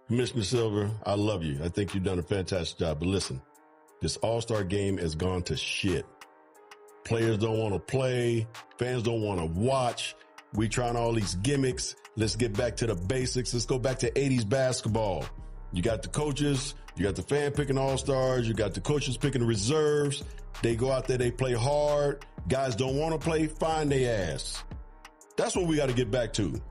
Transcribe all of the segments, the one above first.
Commissioner Silver, I love you. I think you've done a fantastic job. But listen, this All-Star game has gone to shit. Players don't want to play. Fans don't want to watch. We trying all these gimmicks. Let's get back to the basics. Let's go back to 80s basketball. You got the coaches. You got the fan picking All-Stars. You got the coaches picking the reserves. They go out there. They play hard. Guys don't want to play. Find their ass. That's what we got to get back to.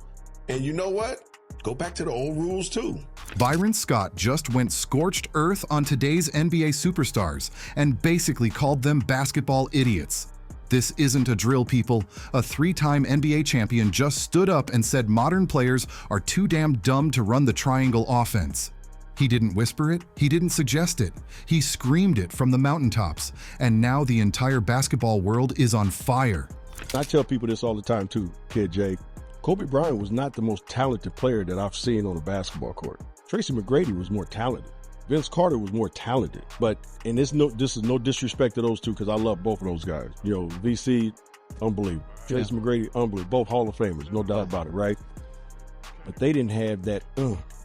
And you know what? Go back to the old rules too. Byron Scott just went scorched earth on today's NBA superstars and basically called them basketball idiots. This isn't a drill, people. A three-time NBA champion just stood up and said modern players are too damn dumb to run the triangle offense. He didn't whisper it, he didn't suggest it, he screamed it from the mountaintops, and now the entire basketball world is on fire. I tell people this all the time too, Kid Jake. Kobe Bryant was not the most talented player that I've seen on a basketball court. Tracy McGrady was more talented. Vince Carter was more talented. But, and this is no disrespect to those two because I love both of those guys. You know, VC, unbelievable. Tracy McGrady, unbelievable. Both Hall of Famers, no doubt about it, right? But they didn't have that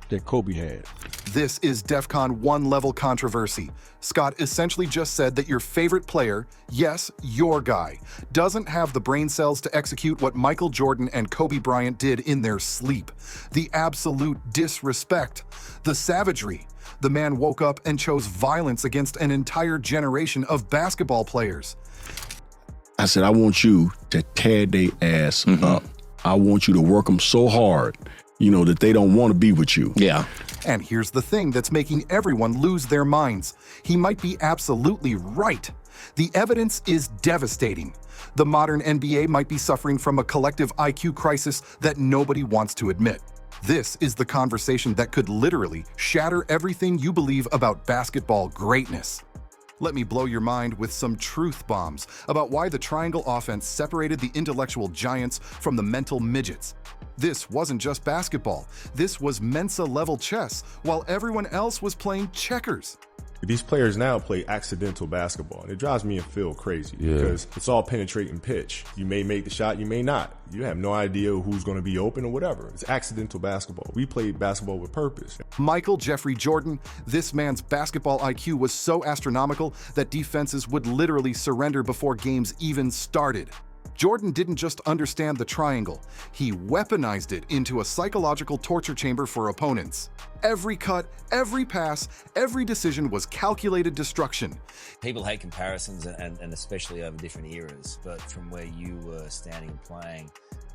that Kobe had. This is DEFCON 1 level controversy. Scott essentially just said that your favorite player, yes, your guy, doesn't have the brain cells to execute what Michael Jordan and Kobe Bryant did in their sleep. The absolute disrespect, the savagery. The man woke up and chose violence against an entire generation of basketball players. I said, I want you to tear their ass up. I want you to work them so hard, you know, that they don't want to be with you. Yeah. And here's the thing that's making everyone lose their minds. He might be absolutely right. The evidence is devastating. The modern NBA might be suffering from a collective IQ crisis that nobody wants to admit. This is the conversation that could literally shatter everything you believe about basketball greatness. Let me blow your mind with some truth bombs about why the triangle offense separated the intellectual giants from the mental midgets. This wasn't just basketball. This was Mensa-level chess, while everyone else was playing checkers. These players now play accidental basketball, and it drives me and Phil crazy because it's all penetrating pitch. You may make the shot, you may not. You have no idea who's going to be open or whatever. It's accidental basketball. We played basketball with purpose. Michael Jeffrey Jordan, this man's basketball IQ was so astronomical that defenses would literally surrender before games even started. Jordan didn't just understand the triangle, he weaponized it into a psychological torture chamber for opponents. Every cut, every pass, every decision was calculated destruction. People hate comparisons, and especially over different eras, but from where you were standing and playing,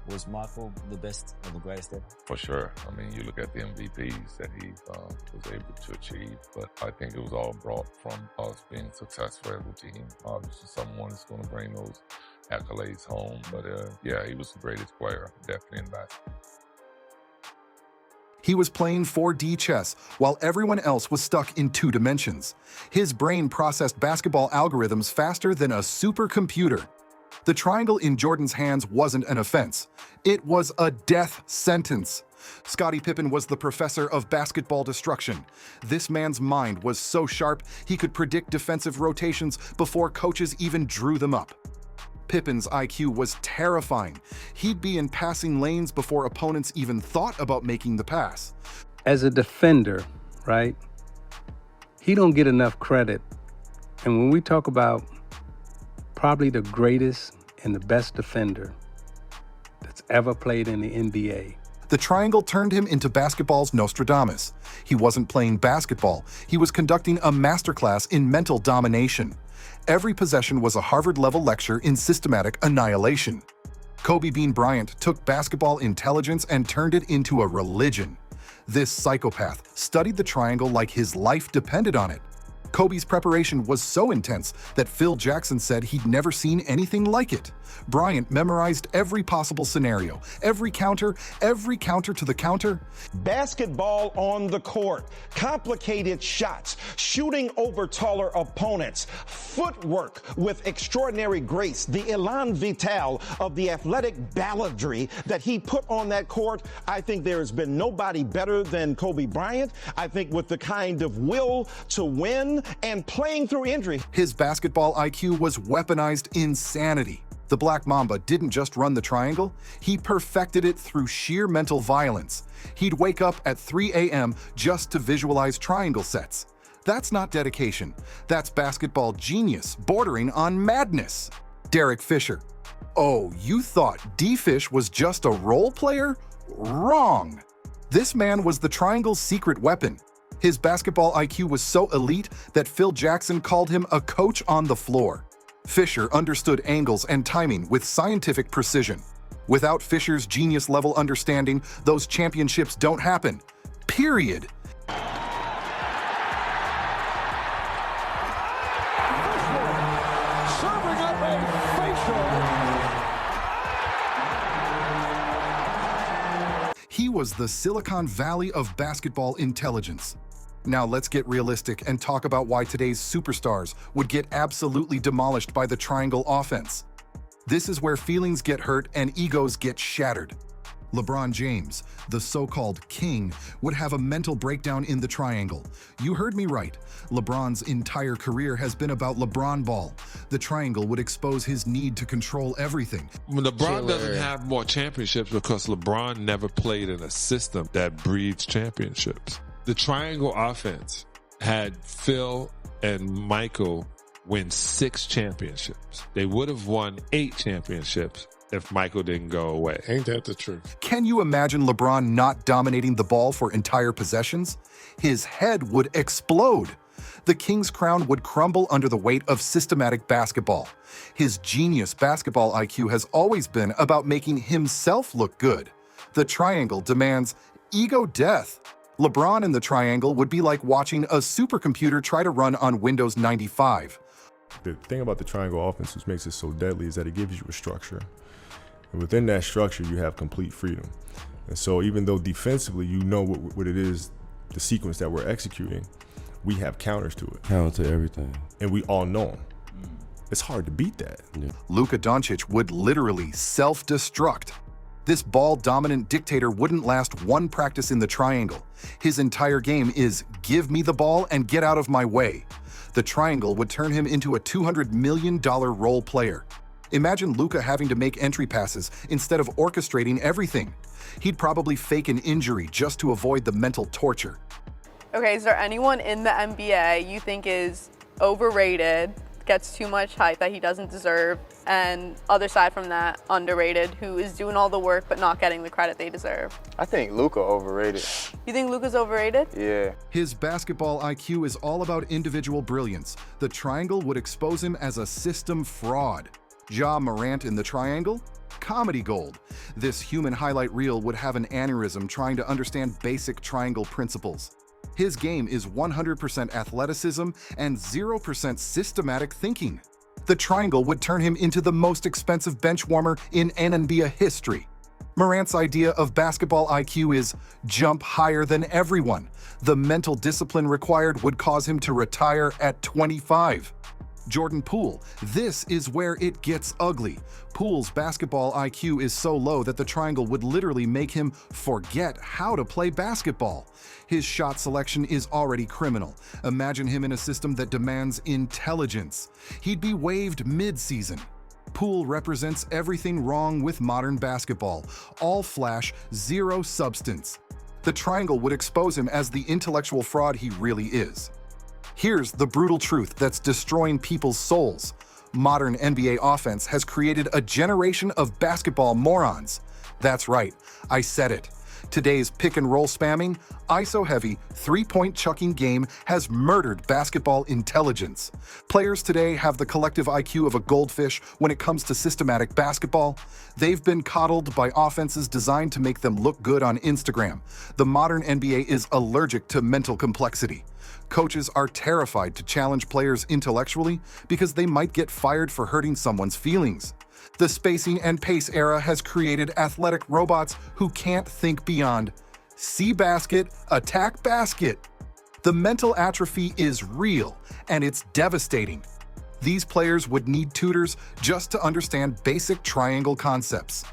was Michael the best or the greatest ever? For sure. I mean, you look at the MVPs that he was able to achieve, but I think it was all brought from us being successful as a team. Obviously, someone is going to bring those accolades home, but yeah, he was the greatest player, definitely in basketball. He was playing 4D chess while everyone else was stuck in 2 dimensions. His brain processed basketball algorithms faster than a supercomputer. The triangle in Jordan's hands wasn't an offense. It was a death sentence. Scottie Pippen was the professor of basketball destruction. This man's mind was so sharp, he could predict defensive rotations before coaches even drew them up. Pippen's IQ was terrifying. He'd be in passing lanes before opponents even thought about making the pass. As a defender, right, he don't get enough credit. And when we talk about probably the greatest and the best defender that's ever played in the NBA, the triangle turned him into basketball's Nostradamus. He wasn't playing basketball. He was conducting a masterclass in mental domination. Every possession was a Harvard-level lecture in systematic annihilation. Kobe Bryant took basketball intelligence and turned it into a religion. This psychopath studied the triangle like his life depended on it. Kobe's preparation was so intense that Phil Jackson said he'd never seen anything like it. Bryant memorized every possible scenario, every counter to the counter. Basketball on the court, complicated shots, shooting over taller opponents, footwork with extraordinary grace, the elan vital of the athletic balladry that he put on that court. I think there has been nobody better than Kobe Bryant. I think with the kind of will to win and playing through injury. His basketball IQ was weaponized insanity. The Black Mamba didn't just run the triangle, he perfected it through sheer mental violence. He'd wake up at 3 a.m. just to visualize triangle sets. That's not dedication. That's basketball genius, bordering on madness. Derek Fisher. Oh, you thought D-Fish was just a role player? Wrong. This man was the triangle's secret weapon. His basketball IQ was so elite that Phil Jackson called him a coach on the floor. Fischer understood angles and timing with scientific precision. Without Fischer's genius-level understanding, those championships don't happen. Period. He was the Silicon Valley of basketball intelligence. Now let's get realistic and talk about why today's superstars would get absolutely demolished by the triangle offense. This is where feelings get hurt and egos get shattered. LeBron James, the so-called king, would have a mental breakdown in the triangle. You heard me right. LeBron's entire career has been about LeBron ball. The triangle would expose his need to control everything. LeBron doesn't have more championships because LeBron never played in a system that breeds championships. The triangle offense had Phil and Michael win 6 championships. They would have won 8 championships if Michael didn't go away. Ain't that the truth? Can you imagine LeBron not dominating the ball for entire possessions? His head would explode. The king's crown would crumble under the weight of systematic basketball. His genius basketball IQ has always been about making himself look good. The triangle demands ego death. LeBron in the triangle would be like watching a supercomputer try to run on Windows 95. The thing about the triangle offense which makes it so deadly is that it gives you a structure. And within that structure, you have complete freedom. And so even though defensively you know what it is, the sequence that we're executing, we have counters to it. Counter to everything. And we all know them. It's hard to beat that. Yeah. Luka Dončić would literally self-destruct. This ball-dominant dictator wouldn't last one practice in the triangle. His entire game is give me the ball and get out of my way. The triangle would turn him into a $200 million role player. Imagine Luka having to make entry passes instead of orchestrating everything. He'd probably fake an injury just to avoid the mental torture. Okay, is there anyone in the NBA you think is overrated, gets too much hype that he doesn't deserve, and other side from that, underrated, who is doing all the work but not getting the credit they deserve? I think Luka overrated. You think Luka's overrated? Yeah. His basketball IQ is all about individual brilliance. The triangle would expose him as a system fraud. Morant in the triangle? Comedy gold. This human highlight reel would have an aneurysm trying to understand basic triangle principles. His game is 100% athleticism and 0% systematic thinking. The triangle would turn him into the most expensive bench warmer in NBA history. Morant's idea of basketball IQ is jump higher than everyone. The mental discipline required would cause him to retire at 25. Jordan Poole, this is where it gets ugly. Poole's basketball IQ is so low that the triangle would literally make him forget how to play basketball. His shot selection is already criminal. Imagine him in a system that demands intelligence. He'd be waived mid-season. Poole represents everything wrong with modern basketball. All flash, zero substance. The triangle would expose him as the intellectual fraud he really is. Here's the brutal truth that's destroying people's souls. Modern NBA offense has created a generation of basketball morons. That's right, I said it. Today's pick-and-roll spamming, ISO-heavy, three-point chucking game has murdered basketball intelligence. Players today have the collective IQ of a goldfish when it comes to systematic basketball. They've been coddled by offenses designed to make them look good on Instagram. The modern NBA is allergic to mental complexity. Coaches are terrified to challenge players intellectually because they might get fired for hurting someone's feelings. The spacing and pace era has created athletic robots who can't think beyond see basket, attack basket. The mental atrophy is real, and it's devastating. These players would need tutors just to understand basic triangle concepts.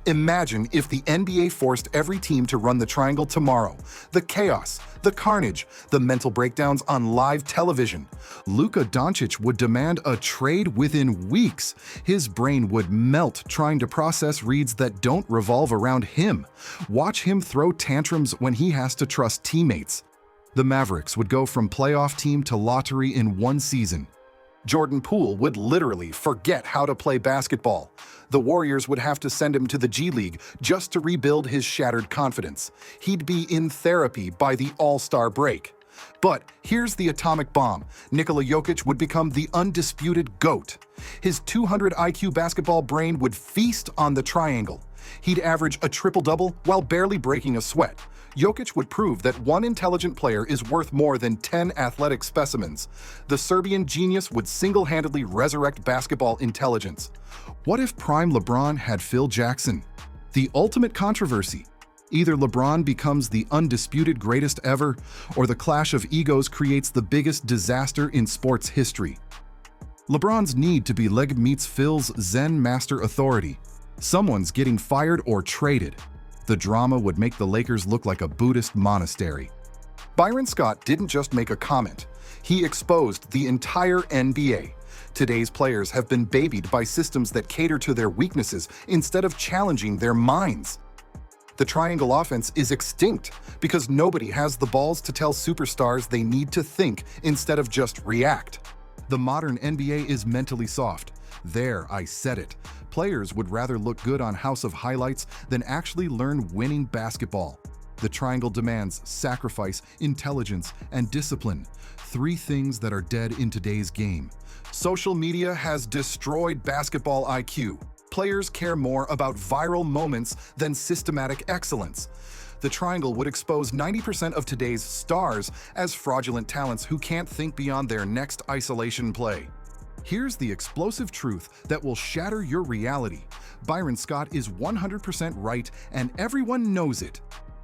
Imagine if the NBA forced every team to run the triangle tomorrow. The chaos, the carnage, the mental breakdowns on live television. Luka Dončić would demand a trade within weeks. His brain would melt trying to process reads that don't revolve around him. Watch him throw tantrums when he has to trust teammates. The Mavericks would go from playoff team to lottery in one season. Jordan Poole would literally forget how to play basketball. The Warriors would have to send him to the G League just to rebuild his shattered confidence. He'd be in therapy by the All-Star break. But here's the atomic bomb. Nikola Jokić would become the undisputed GOAT. His 200 IQ basketball brain would feast on the triangle. He'd average a triple-double while barely breaking a sweat. Jokić would prove that one intelligent player is worth more than 10 athletic specimens. The Serbian genius would single-handedly resurrect basketball intelligence. What if prime LeBron had Phil Jackson? The ultimate controversy. Either LeBron becomes the undisputed greatest ever, or the clash of egos creates the biggest disaster in sports history. LeBron's need to be leg meets Phil's Zen master authority. Someone's getting fired or traded. The drama would make the Lakers look like a Buddhist monastery. Byron Scott didn't just make a comment. He exposed the entire NBA. Today's players have been babied by systems that cater to their weaknesses instead of challenging their minds. The triangle offense is extinct because nobody has the balls to tell superstars they need to think instead of just react. The modern NBA is mentally soft. There, I said it. Players would rather look good on House of Highlights than actually learn winning basketball. The triangle demands sacrifice, intelligence, and discipline. Three things that are dead in today's game. Social media has destroyed basketball IQ. Players care more about viral moments than systematic excellence. The triangle would expose 90% of today's stars as fraudulent talents who can't think beyond their next isolation play. Here's the explosive truth that will shatter your reality. Byron Scott is 100% right, and everyone knows it.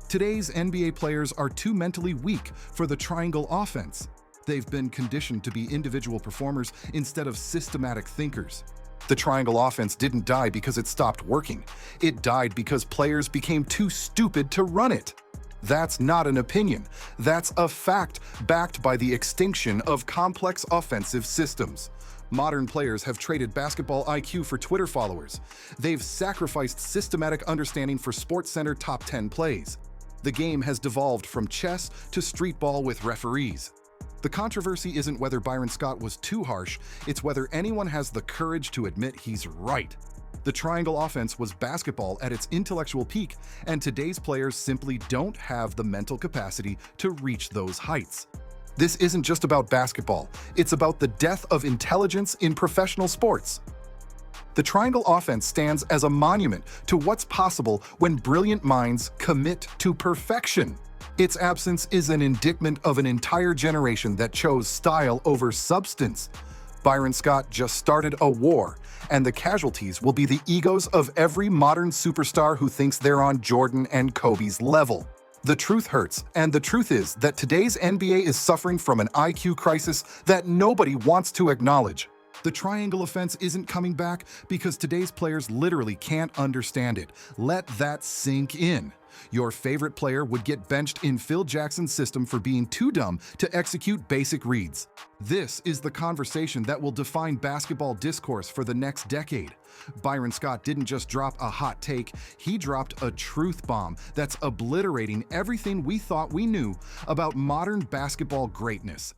Today's NBA players are too mentally weak for the triangle offense. They've been conditioned to be individual performers instead of systematic thinkers. The triangle offense didn't die because it stopped working. It died because players became too stupid to run it. That's not an opinion. That's a fact backed by the extinction of complex offensive systems. Modern players have traded basketball IQ for Twitter followers. They've sacrificed systematic understanding for SportsCenter top 10 plays. The game has devolved from chess to street ball with referees. The controversy isn't whether Byron Scott was too harsh, it's whether anyone has the courage to admit he's right. The triangle offense was basketball at its intellectual peak, and today's players simply don't have the mental capacity to reach those heights. This isn't just about basketball, it's about the death of intelligence in professional sports. The triangle offense stands as a monument to what's possible when brilliant minds commit to perfection. Its absence is an indictment of an entire generation that chose style over substance. Byron Scott just started a war, and the casualties will be the egos of every modern superstar who thinks they're on Jordan and Kobe's level. The truth hurts, and the truth is that today's NBA is suffering from an IQ crisis that nobody wants to acknowledge. The triangle offense isn't coming back because today's players literally can't understand it. Let that sink in. Your favorite player would get benched in Phil Jackson's system for being too dumb to execute basic reads. This is the conversation that will define basketball discourse for the next decade. Byron Scott didn't just drop a hot take, he dropped a truth bomb that's obliterating everything we thought we knew about modern basketball greatness.